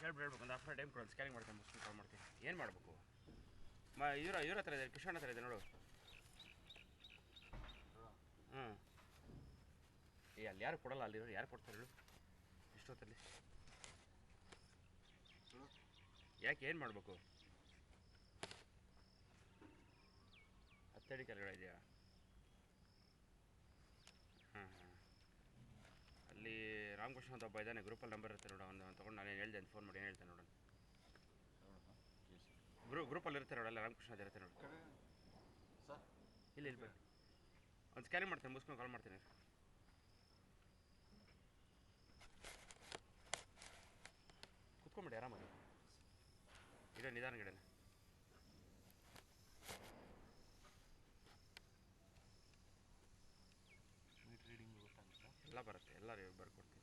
ಹೇಳ್ಬೇಕು ಒಂದು half time ಕೊಡೋದು ಸ್ಕ್ಯಾನಿಂಗ್ ಮಾಡ್ತೀನಿ ಮುಗಿಸ್ಕೊಂಡು ಕಾಲ್ ಮಾಡ್ತೀನಿ ಏನು ಮಾಡಬೇಕು ಇವ್ರ ಹತ್ರ ಇದೆ ಕಿಶನ್ ಹತ್ರ ಇದೆ ನೋಡು ಹ್ಞೂ ಅಲ್ಲಿ ಯಾರು ಕೊಡಲ್ಲ ಅಲ್ಲಿರೋರು ಯಾರು ಕೊಡ್ತಾರೆ ಹೇಳು ಇಷ್ಟೊತ್ತಲ್ಲಿ ಯಾಕೆ ಏನು ಮಾಡಬೇಕು ಹತ್ತಡಿ ಕೆಳಗಡೆ ಇದೆಯಾ ಹಾಂ ಅಲ್ಲಿ ರಾಮಕೃಷ್ಣ ಅಂತ ಒಬ್ಬ ಇದ್ದಾನೆ ಗ್ರೂಪಲ್ಲಿ ನಂಬರ್ ಇರುತ್ತೆ ನೋಡು ಅವ್ನು ತೊಗೊಂಡು ನಾನೇನು ಹೇಳ್ದೆ ಅಂತ ಫೋನ್ ಮಾಡಿ ಏನು ಹೇಳ್ತೇನೆ ನೋಡೋಣ ಗ್ರೂಪಲ್ಲಿ ಇರುತ್ತೆ ನೋಡಲ್ಲ ರಾಮಕೃಷ್ಣ ಇರುತ್ತೆ ನೋಡಿ ಇಲ್ಲಿ ಬನ್ನಿ ಒಂದು ಸ್ಕ್ಯಾನಿಂಗ್ ಮಾಡ್ತೀನಿ ಮುಗಿಸ್ಕೊಂಡು ಕಾಲ್ ಮಾಡ್ತೀನಿ ಕುತ್ಕೊಂಬಿಡಿ ಆರಾಮಾಗಿ ಇದೆ ನಿಧಾನ ಗಿಡನೆ ಮೀಟ್ ರೀಡಿಂಗ್ ಗೊತ್ತಾಗುತ್ತಾ ಎಲ್ಲ ಬರುತ್ತೆ ಎಲ್ಲ ಬರ್ಕೊಡ್ತೀನಿ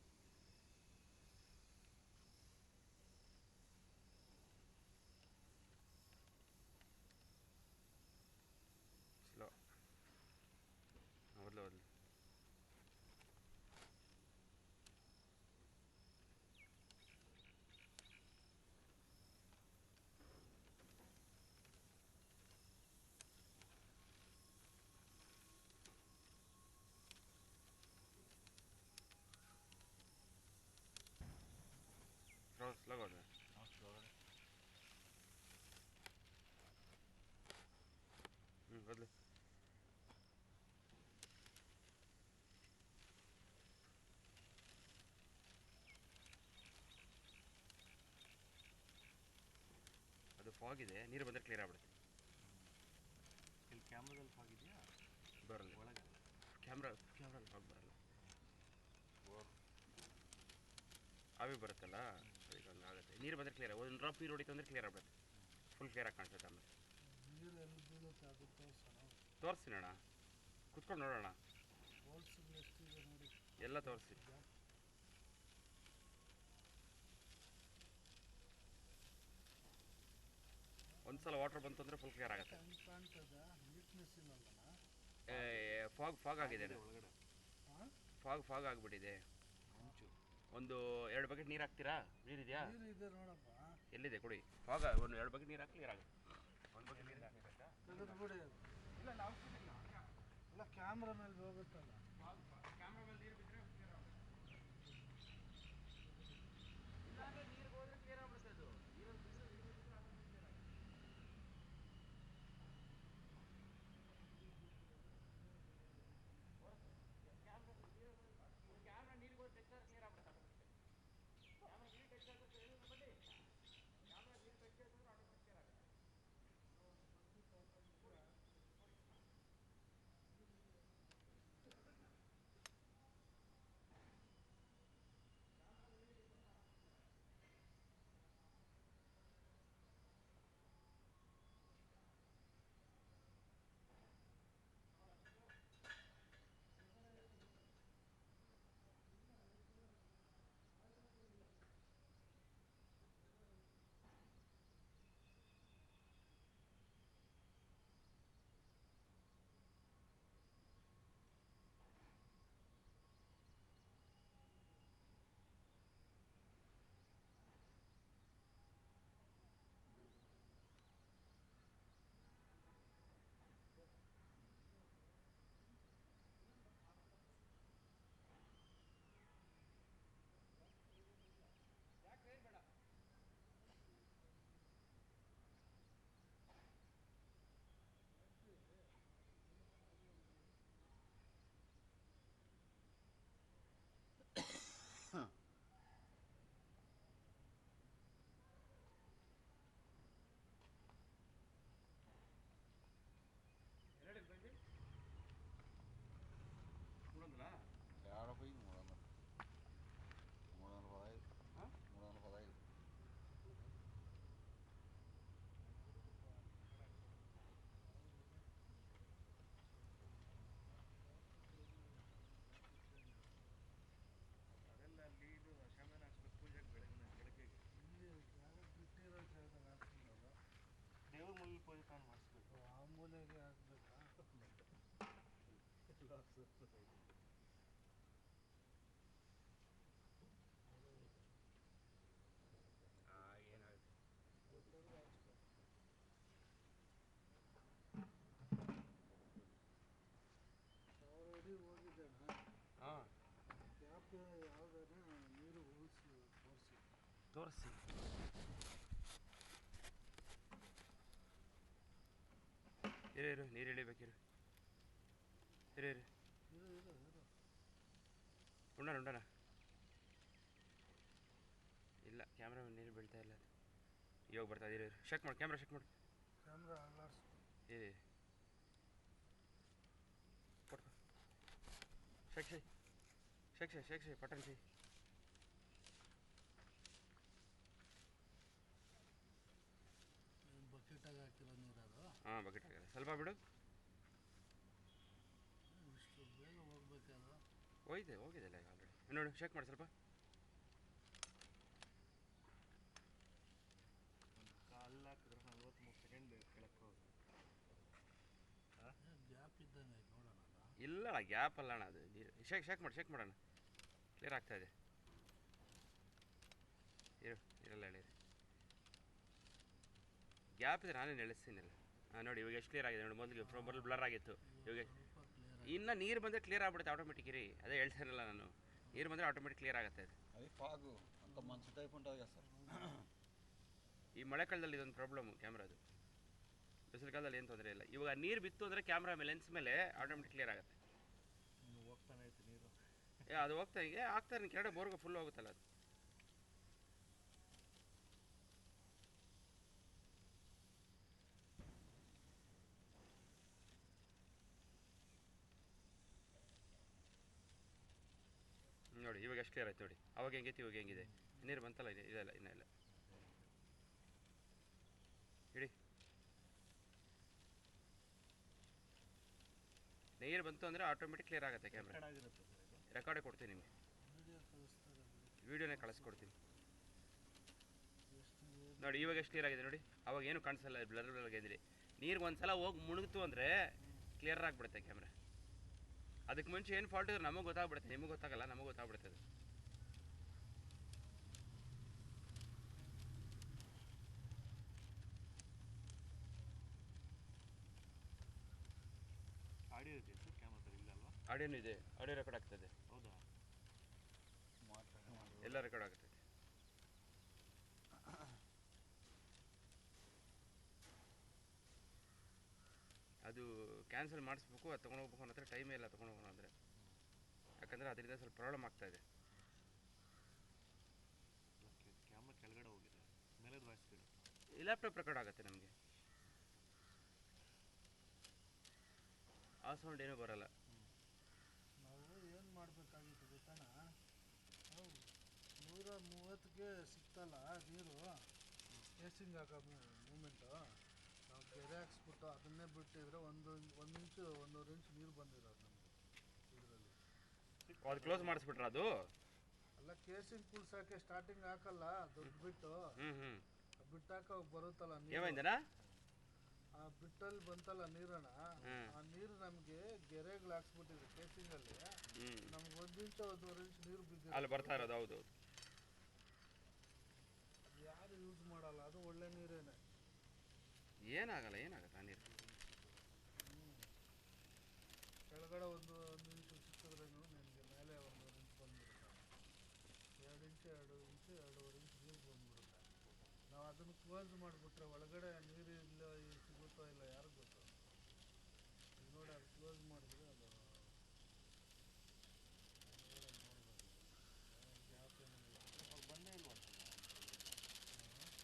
ಸ್ಲೋ ಮೊದಲು ಸ್ಲೋ ಹೋದ್ರೆ ಬದಲು ಅದು ಫಾಗ್ ಇದೆ ನೀರು ಬಂದರೆ ಕ್ಲಿಯರ್ ಆಗ್ಬಿಡುತ್ತೆ ಇಲ್ಲಿ ಕ್ಯಾಮ್ರಾದಲ್ಲಿ ಫಾಗ್ ಇದೆಯಾ ಬರಲ್ಲ ಒಳಗೆ ಕ್ಯಾಮ್ರಲ್ಲಿ ಫಾಗ್ ಬರಲ್ಲ ಆವಿ ಬರುತ್ತಲ್ಲ ಅದಕ್ಕೆ ಒಂದು ಆಗುತ್ತೆ ನೀರು ಬಂದರೆ ಕ್ಲಿಯರ್ ಒಂದು ಡ್ರಾಪ್ ನೀರು ಹೊಡಿತು ಅಂದರೆ ಕ್ಲಿಯರ್ ಆಗ್ಬಿಡುತ್ತೆ ಫುಲ್ ಕ್ಲಿಯರ್ ಆಗಿ ಕಾಣಿಸುತ್ತೆ ಆಮೇಲೆ ತೋರಿಸ್ತೀನಿ ಅಣ್ಣ ಕುತ್ಕೊಂಡು ನೋಡೋಣ ಎಲ್ಲ ತೋರಿಸಿ ಒಂದು ಸಲ ವಾಟರ್ ಬಂತು ಅಂದರೆ ಫುಲ್ ಕ್ಲಿಯರ್ ಆಗುತ್ತೆ ಫಾಗ್ ಆಗಿದೆ ಫಾಗ್ ಆಗಿಬಿಟ್ಟಿದೆ ಒಂದು 2 ಬಕೆಟ್ ನೀರು ಹಾಕ್ತೀರಾ ನೀರಿದೆಯಾ ಎಲ್ಲಿದೆ ಕೊಡಿ ಫಾಗ ಒಂದು 2 ಬಕೆಟ್ ನೀರು ಹಾಕಿ ಕ್ಲಿಯರ್ ಆಗುತ್ತೆ ಒಂದು ಬಕೆಟ್ ನೀರು ಹಾಕಬೇಕಾ ಇಲ್ಲ ನಾವು ಎಲ್ಲ ಕ್ಯಾಮ್ರಾ ಮೇಲೆ ಹೋಗುತ್ತಲ್ಲ ಕ್ಯಾಮ್ರಾ ಮೇಲೆ ನೀರು ಬಿದ್ದರೆ ಕ್ಲಿಯರ್ ಆಗುತ್ತೆ ಇಲ್ಲ ಅಂದರೆ ನೀರು ಹೋದರೆ ಕ್ಲಿಯರ್ ಆಗ್ಬಿಡುತ್ತೆ ಅದು ಕ್ಯಾಮ್ರಾ ನೀರಿಗೆ ಹೋಗಿ ಟಚ್ ಕ್ಲಿಯರ್ ಆಗ್ಬಿಡುತ್ತೆ ಕ್ಯಾಮ್ರಾ ನೀರು ಟಚ್ ಆಗುತ್ತೆ ಬನ್ನಿ ಕ್ಯಾಮ್ರಾ ನೀರು ಟಚ್ ಆಗಿದ್ರೆ ಆಟೋಮೆಟಿಕ್ ಕ್ಲಿಯರ್ ಆಗುತ್ತೆ Ahora fui mudando. Mudando para ahí. Mudando para ahí. ಅದೆಲ್ಲ ಅಲ್ಲಿ ಇದು ಶಾಮಿಯಾನ ಹಾಕ್ಸ್ಬೇಕು ಪೂಜೆಗೆ ಬೆಳಗ್ಗೆ ಬಿಟ್ಟಿರೋ ಜಾಗದಲ್ಲಿ ಹಾಕ್ತಿದ್ದಲ್ಲ ದೇವ್ರ ಮೂಲ ಪೂಜೆ ತಾನು ಮಾಡಿಸ್ಬೇಕು ಆ ಮೂಲೆಗೆ ಹಾಕ್ಬೇಕಾ ತೋರಿಸಿ. ಇರು ನೀರು ಇಳಿಬೇಕಿರು. ಇರು ಉಂಡನ ಇಲ್ಲ, ಕ್ಯಾಮ್ರಾ ನೀರು ಬೀಳ್ತಾ ಇಲ್ಲ. ಇವಾಗ ಬರ್ತಾ ಇದ್ದೀರಿ. ಚೆಕ್ ಮಾಡು, ಕ್ಯಾಮ್ರಾ ಚೆಕ್ ಮಾಡು. ಕ್ಯಾಮ್ರಾ ಅಲ್ಲಾಡ್ಸು. ಕೊಡ್ಕೊ. ಶೇಕ್ ಪಟನ್ ಶೇ. ಬಕೆಟಾಗಿ ಹಾಕಿರೋ ನೀರದು. ಹಾಂ, ಬಕೆಟ್ ಆಗಿದೆ. ಸ್ವಲ್ಪ ಬಿಡು. ಇಷ್ಟು ಬೇಗ ಹೋಗ್ಬೇಕಾದ್ರೆ ಹೋಗಿದೆಲ್ಲ ಈಗ ಆಲ್ರೆಡಿ. ನೋಡು, ಚೆಕ್ ಮಾಡಿ ಸ್ವಲ್ಪ. ಕಾಲು ಹಾಕಿದ್ರೆ 43 ಸೆಕೆಂಡ್ ಕೆಳಕ್ಕೆ ಹೋಗಿ. ಗ್ಯಾಪ್ ಇದ್ದಂಗೆ ಆಯ್ತು ನೋಡೋಣ. ಇಲ್ಲ ಗ್ಯಾಪ್ ಅಲ್ಲ ಅಣ್ಣ, ಅದು ನೀರು. ಚೆಕ್ ಮಾಡೋಣ. ಕ್ಲಿಯರ್ ಆಗ್ತಾ ಇದೆ. ಇರಲ್ಲ ಹೇಳಿ. ಗ್ಯಾಪ್ ಇದೆ, ನಾನೇನು ಎಳಿಸ್ತೀನಿಲ್ಲ. ಹಾಂ ನೋಡಿ, ಇವಾಗ ಎಷ್ಟು ಕ್ಲಿಯರ್ ಆಗಿದೆ ನೋಡಿ. ಮೊದಲು ಬ್ಲರ್ ಆಗಿತ್ತು. ಇವಾಗ ಇನ್ನು ನೀರು ಬಂದರೆ ಕ್ಲಿಯರ್ ಆಗ್ಬಿಡುತ್ತೆ ಆಟೋಮೆಟಿಕ್. ಇರಿ, ಅದೇ ಹೇಳ್ತಾನಿಲ್ಲ ನಾನು. ನೀರು ಬಂದರೆ ಆಟೋಮೆಟಿಕ್ ಕ್ಲಿಯರ್ ಆಗುತ್ತೆ ಅದು. అది ఫాగు అంత మంచి టైప్ ఉంటుంది కదా సార్. ಈ ಮಳೆಕಾಲದಲ್ಲಿ ಇದೊಂದು ಪ್ರಾಬ್ಲಮ್ಮು ಕ್ಯಾಮ್ರಾದು. ಬಿಸಿಲು ಕಾಲದಲ್ಲಿ ಏನು ತೊಂದರೆ ಇಲ್ಲ. ಇವಾಗ ನೀರು ಬಿತ್ತು ಅಂದರೆ ಕ್ಯಾಮ್ರಾ ಮೇಲೆ ಲೆನ್ಸ್ ಮೇಲೆ ಆಟೋಮೆಟಿಕ್ ಕ್ಲಿಯರ್ ಆಗುತ್ತೆ. ಹೋಗ್ತಾನೆ ಐತೆ ನೀರು. ಅದು ಹೋಗ್ತಾ ಹೀಗೆ ಆಗ್ತಾರೆ. ಕೆಳಗಡೆ ಬೋರ್ಗೆ ಫುಲ್ ಹೋಗುತ್ತಲ್ಲ ಅದು. ನೋಡಿ ಇವಾಗ ಎಷ್ಟು ಕ್ಲಿಯರ್ ಆಯ್ತು ನೋಡಿ. ಅವಾಗ ಹೆಂಗೈತಿ, ಇವಾಗ ಹೆಂಗಿದೆ. ನೀರು ಬಂತಲ್ಲ, ಇದೆಲ್ಲ ಇನ್ನೂ ಇಲ್ಲ. ಇಡಿ, ನೀರು ಬಂತು ಅಂದರೆ ಆಟೋಮೆಟಿಕ್ ಕ್ಲಿಯರ್ ಆಗುತ್ತೆ ಕ್ಯಾಮ್ರಾ. ಆಗಿರುತ್ತೆ ಸರ್ ಇದು. ರೆಕಾರ್ಡೇ ಕೊಡ್ತೀನಿ ನಿಮಗೆ, ವಿಡಿಯೋ ಕಳಿಸ್ತಾರೆ. ವೀಡಿಯೋನೇ ಕಳಿಸ್ಕೊಡ್ತೀನಿ ಎಷ್ಟು ನೀರು ನೋಡಿ. ಇವಾಗ ಎಷ್ಟು ಕ್ಲಿಯರ್ ಆಗಿದೆ ನೋಡಿ. ಅವಾಗ ಏನು ಕಾಣಿಸಲ್ಲ, ಬ್ಲರ್ ಆಗಿದ್ರಿ. ನೀರಿಗೆ ಒಂದ್ಸಲ ಹೋಗಿ ಮುಳುಗಿತು ಅಂದರೆ ಕ್ಲಿಯರ್ ಆಗಿಬಿಡುತ್ತೆ ಕ್ಯಾಮ್ರಾ. ಅದಕ್ಕೆ ಮುಂಚೆ ಏನು ಫಾಲ್ಟ್ ಇದ್ರೆ ನಮಗೆ ಗೊತ್ತಾಗ್ಬಿಡುತ್ತೆ, ನಿಮಗೆ ಗೊತ್ತಾಗಲ್ಲ, ನಮಗೆ ಗೊತ್ತಾಗ್ಬಿಡುತ್ತೆ ಅದು. ಆಡಿಯೋ ಇದೆ ಸರ್ ಕ್ಯಾಮ್ರಾದಲ್ಲಿ ಇಲ್ಲ ಅಲ್ವಾ? ಆಡಿಯೋನು ಇದೆ, ಆಡಿಯೋ ರೆಕಾರ್ಡ್ ಆಗ್ತದೆ. ಹೌದಾ? ಎಲ್ಲ ರೆಕಾರ್ಡ್ ಆಗ್ತದೆ. ಅದು ಕ್ಯಾನ್ಸಲ್ ಮಾಡಿಸ್ಬೇಕು, ಅದು ತೊಗೊಂಡು ಹೋಗ್ಬೇಕು ಅನ್ನೋ ಟೈಮೇ ಇಲ್ಲ ತೊಗೊಂಡು ಹೋಗೋಣ ಅಂದರೆ. ಯಾಕಂದರೆ ಅದರಿಂದ ಸ್ವಲ್ಪ ಪ್ರಾಬ್ಲಮ್ ಆಗ್ತಾಯಿದೆ. ಓಕೆ, ಕ್ಯಾಮ್ರಾ ಕೆಳಗಡೆ ಹೋಗಿದೆ, ಮೇಲೆದು ವಾಯ್ಸ್ ಕೇಳಿ. ಈ ಲ್ಯಾಪ್ಟಾಪ್ ರೆಕಾರ್ಡ್ ಆಗುತ್ತೆ ನಮಗೆ. ಆ ಸೌಂಡ್ ಏನೂ ಬರಲ್ಲ. ನಾವು ಏನು ಮಾಡಬೇಕಾಗಿತ್ತು ಗೊತ್ತಾನ? ನಾವು 130ಗೆ ಸಿಕ್ತಲ್ಲ ನೀರು, ಕೇಸಿಂಗ್ ಹಾಕೋ ಮೂಮೆಂಟು, ನಾವು ಕೆರೆ ಹಾಕ್ಸ್ಬಿಟ್ಟು ಅದನ್ನೇ ಬಿಟ್ಟಿದ್ರೆ ಒಂದು ಇಂಚು 1.5 ಇಂಚ್ ನೀರು ಬಂದಿರೋದು ನಮಗೆ ಇದರಲ್ಲಿ. ಅದು ಕ್ಲೋಸ್ ಮಾಡಿಸ್ಬಿಟ್ರೆ ಅದು ಅಲ್ಲ, ಕೇಸಿಂಗ್ ಕುಳ್ಸೋಕ್ಕೆ ಸ್ಟಾರ್ಟಿಂಗ್ ಹಾಕಲ್ಲ, ದುಡ್ಡು ಬಿಟ್ಟು ಬಿಟ್ಟಾಕ ಬರುತ್ತಲ್ಲ ನೀರು. ಏమైందనా? ಆ ಬಿಟ್ಟಲ್ಲಿ ಬಂತಲ್ಲ ನೀರನ್ನ, ಆ ನೀರು ನಮಗೆ ಗೆರೆಗಳು ಹಾಕ್ಸ್ಬಿಟ್ಟಿದ್ರು ಕೇಸಿಂಗಲ್ಲಿ. ನಮ್ಗೆ 1 ಇಂಚು 1.5 ಇಂಚ್ ನೀರು ಬಿದ್ದಿದೆ ಅಲ್ಲಿ ಬರ್ತಾ ಇರೋದು. ಹೌದು, ಅದು ಯಾರು ಯೂಸ್ ಮಾಡಲ್ಲ, ಅದು ಒಳ್ಳೆ ನೀರೇನೆ. ಏನಾಗಲ್ಲ ಆ ನೀರು. ಕೆಳಗಡೆ ಒಂದು ಇಂಚು ಸಿಕ್ಕಿದ್ರೇನು ನಿಮಗೆ ಮೇಲೆ 1.5 ಇಂಚ್ ಬಂದ್ಬಿಡುತ್ತೆ. 2 ಇಂಚು 2.5 ಇಂಚ್ ನೀರು ಬಂದ್ಬಿಡುತ್ತೆ. ನಾವು ಅದನ್ನು ಕ್ಲೋಸ್ ಮಾಡಿಬಿಟ್ರೆ ಒಳಗಡೆ ನೀರು ಇಲ್ಲ ಸಿಗುತ್ತೋ ಇಲ್ಲ ಯಾರಿಗೂ ಗೊತ್ತು. ಈಗ ನೋಡಿ, ಅದು ಕ್ಲೋಸ್ ಮಾಡಿದ್ರೆ ಅದು ಗ್ಯಾಪ್ ಅವ್ರು ಬಂದೇ ಇಲ್ಲ ಅಂತ.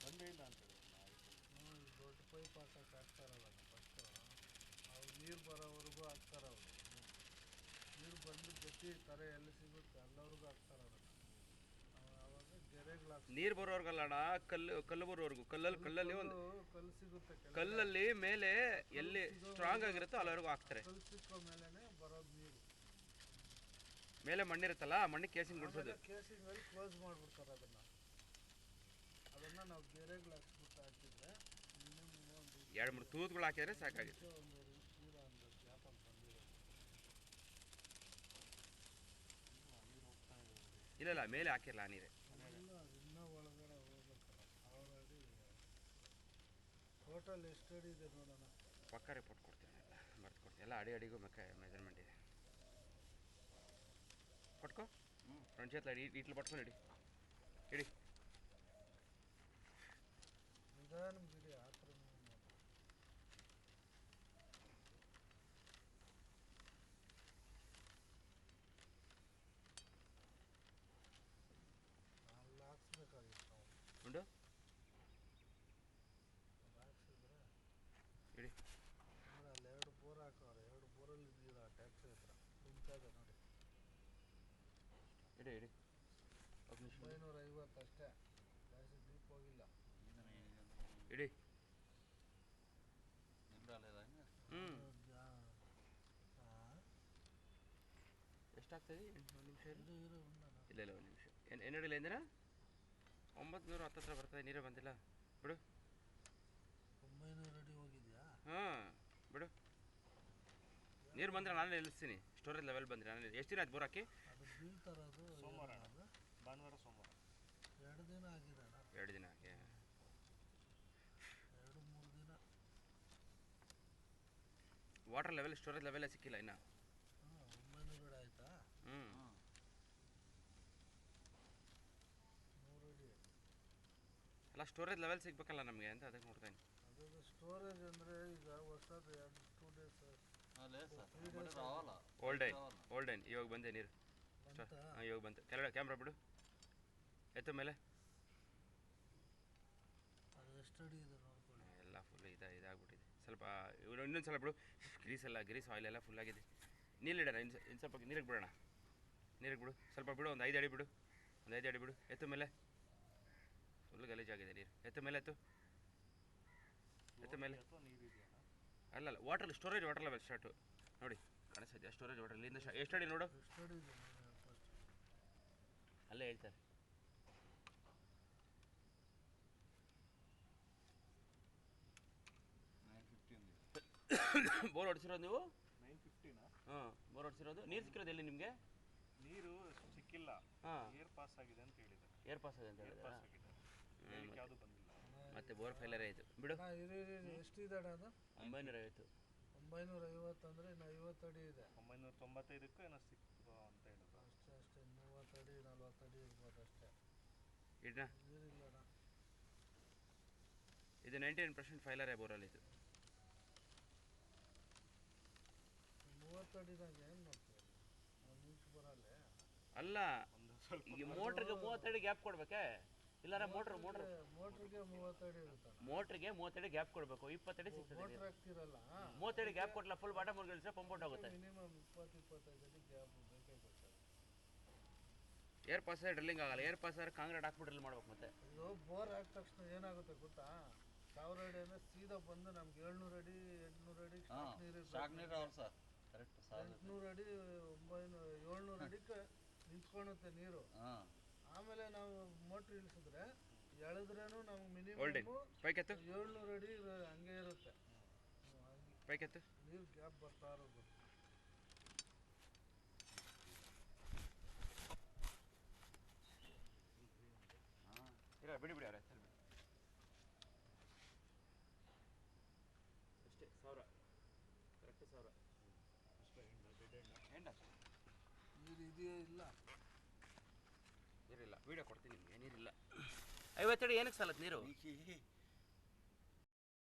ಬಂದೇ ಇಲ್ಲ ಅಂತ ದೊಡ್ಡ ಪೈಪ್ ಹಾಕಕ್ಕೆ ಹಾಕ್ತಾರಲ್ಲ ಫಸ್ಟು, ಅವ್ರು ನೀರು ಬರೋವರೆಗೂ ಹಾಕ್ತಾರೆ. ಅವರು ನೀರು ಬಂದು ಗಟ್ಟಿ ಕರೆ ಎಲ್ಲಿ ಸಿಗುತ್ತೆ ಅಲ್ಲವ್ರಿಗೂ ಹಾಕ್ತಾರೆ ಅದನ್ನು. ಆವಾಗ ಗೆರೆಗಳು ಹಾಕ್ತಾರೆ. ನೀರು ಬರೋರ್ಗಲ್ಲ ಅಣ್ಣ, ಕಲ್ಲು ಬರೋರ್ಗು. ಕಲ್ಲಲ್ಲಿ ಒಂದು ಕಲ್ಲು ಸಿಗುತ್ತೆ, ಕಲ್ಲಲ್ಲಿ ಮೇಲೆ ಎಲ್ಲಿ ಸ್ಟ್ರಾಂಗ್ ಆಗಿರುತ್ತೋ ಅಲ್ಲಿವರೆಗೂ ಹಾಕ್ತಾರೆ. ಕಲ್ಲು ಸಿಕ್ಕೋ ಮೇಲೆನೆ ಬರೋದು ನೀರು. ಮೇಲೆ ಮಣ್ಣಿರುತ್ತಲ್ಲ, ಆ ಮಣ್ಣಿಗೆ ಕೇಸಿಂಗ್ ಗುಡಿಸೋದು. ಕೇಸಿಂಗಲ್ಲಿ ಕ್ಲೋಸ್ ಮಾಡಿಬಿಡ್ತಾರೆ ಅದನ್ನು ನಾವು ಗೆರೆಗಳು ಹಾಕ್ಸ್ಬಿಟ್ಟು ಹಾಕಿದ್ರೆ ಮಿನಿಮಮ್ ಒಂದು 2-3 ತೂತುಗಳು ಹಾಕಿದ್ರೆ ಸಾಕಾಗಿದೆ. ಒಂದು ನೀರು ಒಂದು ಗ್ಯಾಪಲ್ಲಿ ಬಂದಿರೋದು. ಇಲ್ಲ ಮೇಲೆ ಹಾಕಿರಲ್ಲ ಆ ನೀರೇ. ಇನ್ನೂ ಒಳಗಡೆ ಹೋಗ್ಬೇಕಲ್ಲ. ಆಲ್ರೆಡಿ ಟೋಟಲ್ ಎಷ್ಟು ಅಡಿ ಇದೆ ನೋಡೋಣ. ಪಕ್ಕ ರಿಪೋರ್ಟ್ ಕೊಡ್ತೀನಿ, ಬರ್ದು ಕೊಡ್ತೀನಿ. ಎಲ್ಲ ಅಡಿಗೂ ಮೆಜರ್ಮೆಂಟ್ ಇದೆ. ಪಟ್ಕೋ, ಫ್ರಂಟ್ చేతిలో ಇಟ್ಲು ಪಟ್ಕೊಂಡು ಇಡಿ. ನಿಧಾನ ಬಿಡಿ ಆ ಥರ ಅಲ್ಲಿ ಹಾಕ್ಸ್ಬೇಕಾಗಿತ್ತು ನಾವು ಉಂಡು ಅದು ಹಾಕ್ಸಿದ್ರೆ ಇಡಿ ಅಂದರೆ ಅಲ್ಲಿ 2 ಬೋರ್ ಹಾಕೋರೆ 2 ಬೋರಲ್ಲಿ ನೀರು ಆ ಟ್ಯಾಕ್ಟ್ರಿ ಹತ್ರ ತುಂಬ್ತಾಯಿದೆ ನೋಡಿ. ಇಡಿ ಇಡಿ 950 ಅಷ್ಟೇ, ಜಾಸ್ತಿ ಡೀಪ್ ಹೋಗಿಲ್ಲ. ಇಡಿ ಹ್ಞೂ ಎಷ್ಟಾಗ್ತದೆ? ಒಂದು ನಿಮಿಷ ಇರು ಇಲ್ಲ ಇಲ್ಲ ಒಂದು ನಿಮಿಷ. ಏನು ಹೇಳಿಲ್ಲ ಎಂದಿನ 910 ಹತ್ರ ಬರ್ತದೆ, ನೀರೇ ಬಂದಿಲ್ಲ ಬಿಡು. 900 ಅಡಿ ಹೋಗಿದ್ಯಾ? ಹಾಂ ಬಿಡು, ನೀರು ಬಂದರೆ ನಾನೇ ನಿಲ್ಲಿಸ್ತೀನಿ. ಸ್ಟೋರೇಜ್ ಲೆವೆಲ್ ಬಂದರೆ ನಾನು ಎಷ್ಟು ದಿನ ಆಯ್ತು ಬೋರ್ ಹಾಕಿ? ಅದು ಬೀಳ್ತಾರದು ಸೋಮವಾರ ಭಾನುವಾರ ಸೋಮವಾರ 2 ದಿನ ಆಗಿದೆ ಅಣ್ಣ. 2 ದಿನ ಹಾಕಿ 2-3 ದಿನ. ವಾಟರ್ ಲೆವೆಲ್ ಸ್ಟೋರೇಜ್ ಲೆವೆಲೇ ಸಿಕ್ಕಿಲ್ಲ ಇನ್ನು. ಹಾಂ 900 ಅಡಿ ಆಯಿತಾ? ಹ್ಞೂ 100 ಅಡಿ ಅಲ್ಲ ಸ್ಟೋರೇಜ್ ಲೆವೆಲ್ ಸಿಗ್ಬೇಕಲ್ಲ ನಮಗೆ ಅಂತ ಅದಕ್ಕೆ ನೋಡ್ತಾಯಿನಿ. ಅದು ಸ್ಟೋರೇಜ್ ಅಂದರೆ ಈಗ ಹೊಸದು 2 ಡೇಸ್ ಓಲ್ಡೈನ್ ಇವಾಗ ಬಂದೆ ನೀರು. ಬಂತಾ? ಹಾಂ ಇವಾಗ ಬಂತು. ಕೆಳಗಡೆ ಕ್ಯಾಮ್ರಾ ಬಿಡು, ಎತ್ತ ಮೇಲೆ. ಅದು ಎಷ್ಟು ಅಡಿ ಇದೆ ನೋಡ್ಕೊಳ್ಳಿ. ಎಲ್ಲ ಫುಲ್ ಇದಾಗ್ಬಿಟ್ಟಿದೆ. ಸ್ವಲ್ಪ ಇನ್ನೊಂದು ಸಲ ಬಿಡು. ಗ್ರೀಸ್ ಆಯಿಲ್ ಎಲ್ಲ ಫುಲ್ ಆಗಿದೆ. ನೀರಿಡೋಣ ಇನ್ನು ಸ್ವಲ್ಪ ನೀರಿಗೆ ಬಿಡೋಣ. ನೀರಿಗೆ ಬಿಡು, ಸ್ವಲ್ಪ ಬಿಡು, ಒಂದು 5 ಅಡಿ ಬಿಡು, ಒಂದು 5 ಅಡಿ ಬಿಡು. ಎತ್ತು ಮೇಲೆ ಫುಲ್ ಗಲೀಜಾಗಿದೆ ನೀರು. ಎತ್ತ ಮೇಲೆ ಎತ್ತ ಮೇಲೆ. ಅಥವಾ ನೀರಿದೆಯಾ? ಅಲ್ಲಲ್ಲ water storage water level start ನೋಡಿ ಕಾಣಿಸ್ತಿದ್ಯಾ? ಸ್ಟೋರೇಜ್ ವಾಟರ್ ಇಲ್ಲಿಂದ ಎಷ್ಟು ಅಡಿ ನೋಡು, ಎಷ್ಟು ಅಡಿ ಇದೆ ಫಸ್ಟ್? ಅಲ್ಲೇ ಹೇಳ್ತಾರೆ. ಬೋರ್ ಹೊಡ್ಸಿರೋದು ನೀವು? 950ನಾ? ಹಾಂ ಬೋರ್ ಹೊಡ್ಸಿರೋದು. ನೀರು ಸಿಕ್ಕಿರೋದು ಎಲ್ಲಿ ನಿಮಗೆ? ನೀರು ಸಿಕ್ಕಿಲ್ಲ, ಹಾಂ ಏರ್ ಪಾಸ್ ಆಗಿದೆ ಅಂತ ಹೇಳಿದ್ದಾರೆ. ಏರ್ ಪಾಸ್ ಇದೆ ಅಂತ ಏರ್ ಹೇಳಿದ್ರೆ ಪಾಸ್ ಆಗಿದೆ, ಹೇಳಲಿಕ್ಕೆ ಯಾವುದು ಬಂದಿಲ್ಲ. ಮತ್ತೆ ಬೋರ್ ಫೈಲರೇ ಆಯಿತು ಬಿಡು. ಎಷ್ಟಿದೆ ಅಣ್ಣ ಅದು? 950. 950 ಅಂದರೆ ಇನ್ನು 50 ಅಡಿ ಇದೆ. 995ಕ್ಕೂ ಏನೋ ಸಿಕ್ತು ಅಂತ ಹೇಳಿದ್ರು. ಅಷ್ಟೇ 30 ಅಡಿ 40 ಅಡಿ ಇರ್ಬೋದು ಅಷ್ಟೇ. ಇಡ್ನಾ ನೀರಿಲ್ಲಣ್ಣ. ಇದು 99% ಫೈಲರೇ ಬೋರಲ್ಲಿ ಇದು. 30 ಅಡಿನಾಗ ಏನು ಮಾಡ್ತೀವಿ? 1 ಇಂಚ್ ಬರಲ್ಲ. ಅಲ್ಲ ಈಗ ಮೋಟ್ರಿಗೆ 30 ಅಡಿ ಗ್ಯಾಪ್ ಕೊಡ್ಬೇಕೆ? ಇಲ್ಲಾರ ಮೋಟ್ರಿಗೆ 30 ಅಡಿ ಇರುತ್ತಲ್ಲ. ಮೋಟ್ರಿಗೆ 30 ಅಡಿ ಗ್ಯಾಪ್ ಕೊಡಬೇಕು. 20 ಅಡಿ ಸಿಗ್ತದೆ. ಮೋಟ್ರ್ ಹಾಕ್ತಿರಲ್ಲ 30 ಅಡಿ ಗ್ಯಾಪ್ ಕೊಡಲ್ಲ, ಫುಲ್ ಬಾಟಮ್ ಮುಗಿಲ್ಸ ಪಂಪ್ ಔಟ್ ಆಗುತ್ತೆ. ಮಿನಿಮಮ್ 20-25 ಅಡಿ ಗ್ಯಾಪ್ ಬೇಕೇ ಗೊತ್ತಲ್ಲ. ಏರ್ ಪಾಸರ್ ಡ್ರಿಲ್ಲಿಂಗ್ ಆಗಲ್ಲ. ಏರ್ ಪಾಸರ್ ಕಾಂಕ್ರೀಟ್ ಹಾಕ್ಬಿಟ್ಟು ಡ್ರಿಲ್ ಮಾಡ್ಬೇಕು. ಮತ್ತೆ ಇದು ಬೋರ್ ಹಾಕಿದ ತಕ್ಷಣ ಏನಾಗುತ್ತೆ ಗೊತ್ತಾ? 1000 ಅಡಿ ಅಂದರೆ ಸೀದಾ ಬಂದು ನಮ್ಗೆ 700 ಅಡಿ 800 ಅಡಿ ನೀರು 800 ಅಡಿ 700 ಅಡಿಗೆ ನಿಂತ್ಕೊಳುತ್ತೆ ನೀರು. ಆಮೇಲೆ ನಾವು ಮೋಟ್ರ್ ಇಳಿಸಿದ್ರೆ ಎಳೆದ್ರೂ ನಮ್ಗೆ ಮಿನಿಮಮ್ 700 ಅಡಿ ಹಂಗೆ ಇರುತ್ತೆ. ಪೈಕೆತ್ತು ನೀರು ಗ್ಯಾಪ್ ಬರ್ತಾ ಇರೋದು. ಇಲ್ಲ ಬಿಡಿ ಬಿಡಿ ಅವರೇ ಅಷ್ಟೇ 1000 ಕರೆಕ್ಟ್ 1000 ಅಷ್ಟೇ ಎಂಡ ಅಷ್ಟೇ. ನೀರು ಇದೆಯೋ ಇಲ್ಲ? ನೀರಿಲ್ಲ. ವೀಡಿಯೋ ಕೊಡ್ತೀನಿ ನಿಮಗೆ. ನೀರಿಲ್ಲ. 50 ಅಡಿ ಏನಕ್ಕೆ ಸಾಲತ್ತೆ ನೀರು?